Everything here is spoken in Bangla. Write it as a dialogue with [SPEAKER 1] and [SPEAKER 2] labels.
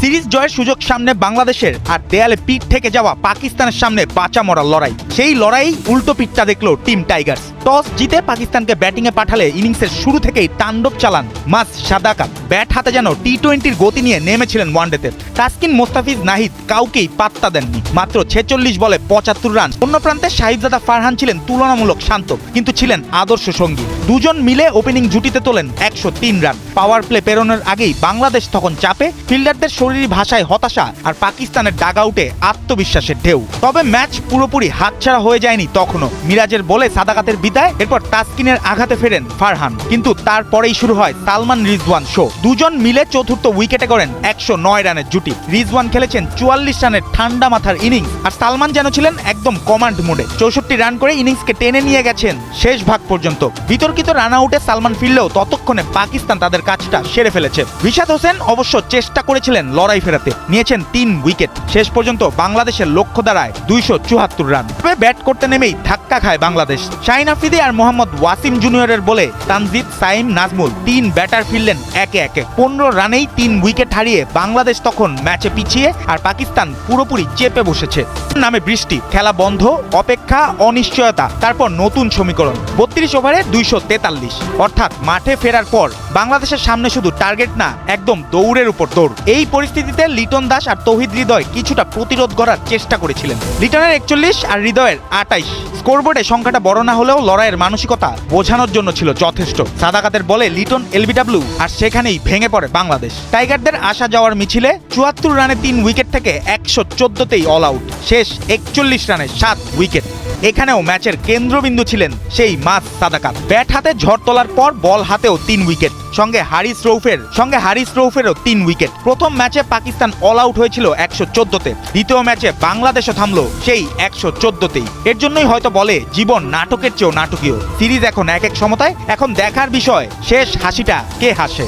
[SPEAKER 1] সিরিজ জয়ের সুযোগ সামনে বাংলাদেশের, আর দেয়ালে পিঠ থেকে যাওয়া পাকিস্তানের সামনে বাঁচা মরার লড়াই। সেই লড়াই উল্টো পিঠটা দেখলো টিম টাইগার্স। টস জিতে পাকিস্তানকে ব্যাটিংয়ে পাঠালে ইনিংসের শুরু থেকেই তাণ্ডব চালান মাস সাদাকাত। ব্যাট হাতে যেন টি-20-র গতি নিয়ে নেমেছিলেন ওয়ানডেতে। তাসকিন, মোস্তাফিজ, নাহিদ কাউকেই পাত্তা দেননি। মাত্র 46 বলে 75 রান। অন্য প্রান্তে সাহিবজাদা ফারহান ছিলেন তুলনামূলক শান্ত, কিন্তু ছিলেন আদর্শ সঙ্গী। দুজন মিলে ওপেনিং জুটিতে তোলেন 103 রান। পাওয়ার প্লে পেরোনোর আগেই বাংলাদেশ তখন চাপে। ফিল্ডারদের শরীরী ভাষায় হতাশা, আর পাকিস্তানের ডাগআউটে আত্মবিশ্বাসের ঢেউ। তবে ম্যাচ পুরোপুরি হাতছাড়া হয়ে যায়নি তখনও। মিরাজের বলে সাদাকাতের বিদায়, এরপর তাসকিনের আঘাতে ফেরেন ফারহান। কিন্তু তারপরেই শুরু হয় সালমান রিজওয়ান শো। দুজন মিলে চতুর্থ উইকেটে করেন 109 রানের জুটি। রিজওয়ান খেলেছেন 44 রানের ঠান্ডা মাথার ইনিংস, আর সালমান যেন ছিলেন একদম কমান্ড মোডে। 64 রান করে ইনিংসকে টেনে নিয়ে গেছেন শেষ ভাগ পর্যন্ত। বিতর্কিত রান আউটে সালমান ফিরলেও ততক্ষণে পাকিস্তান তাদের কাজটা সেরে ফেলেছে। রিশাদ হোসেন অবশ্য চেষ্টা করেছিলেন লড়াই ফেরাতে, নিয়েছেন 3 উইকেট। শেষ পর্যন্ত বাংলাদেশের লক্ষ্য দাঁড়ায় 274 রান। তবে ব্যাট করতে নেমেই ধাক্কা খায় বাংলাদেশ। শাহিন আফ্রিদি আর মোহাম্মদ ওয়াসিম জুনিয়রের বলে তানজিদ, সাইম, নাজমুল 3 ব্যাটার ফিরলেন একে একে। 15 রানেই 3 উইকেট হারিয়ে বাংলাদেশ তখন ম্যাচে পিছিয়ে, আর পাকিস্তান পুরোপুরি চেপে বসেছে। নামে বৃষ্টি, খেলা বন্ধ, অপেক্ষা, অনিশ্চয়তা, তারপর নতুন সমীকরণ। 32 ওভারে 243। অর্থাৎ মাঠে ফেরার পর বাংলাদেশের সামনে শুধু টার্গেট না, একদম দৌড়ের উপর দৌড়। এই পরিস্থিতিতে লিটন দাস আর তৌহিদ হৃদয় কিছুটা প্রতিরোধ করার চেষ্টা করেছিলেন। লিটনের 41 আর হৃদয়ের 28। স্কোরবোর্ডে সংখ্যাটা বড় না হলেও লড়াইয়ের মানসিকতা বোঝানোর জন্য ছিল যথেষ্ট। সাদাকাতের বলে লিটন এলবিডব্লিউ, আর সেখানেই ভেঙে পড়ে বাংলাদেশ। টাইগারদের আসা যাওয়ার মিছিলে 74 রানে 3 উইকেট থেকে 114তেই অল আউট। শেষ 41 রানে 7 উইকেট। এখানেও ম্যাচের কেন্দ্রবিন্দু ছিলেন সেই মাস সাদাকাত। ব্যাট হাতে ঝড় তোলার পর বল হাতেও 3 উইকেট, সঙ্গে হারিস রৌফেরও 3 উইকেট। প্রথম ম্যাচে পাকিস্তান অল আউট হয়েছিল 114তে। দ্বিতীয় ম্যাচে বাংলাদেশও থামলো সেই 114তেই। এর জন্যই হয়তো বলে জীবন নাটকের চেয়েও নাটকীয়। সিরিজ এখন 1-1 সমতায়। এখন দেখার বিষয় শেষ হাসিটা কে হাসে।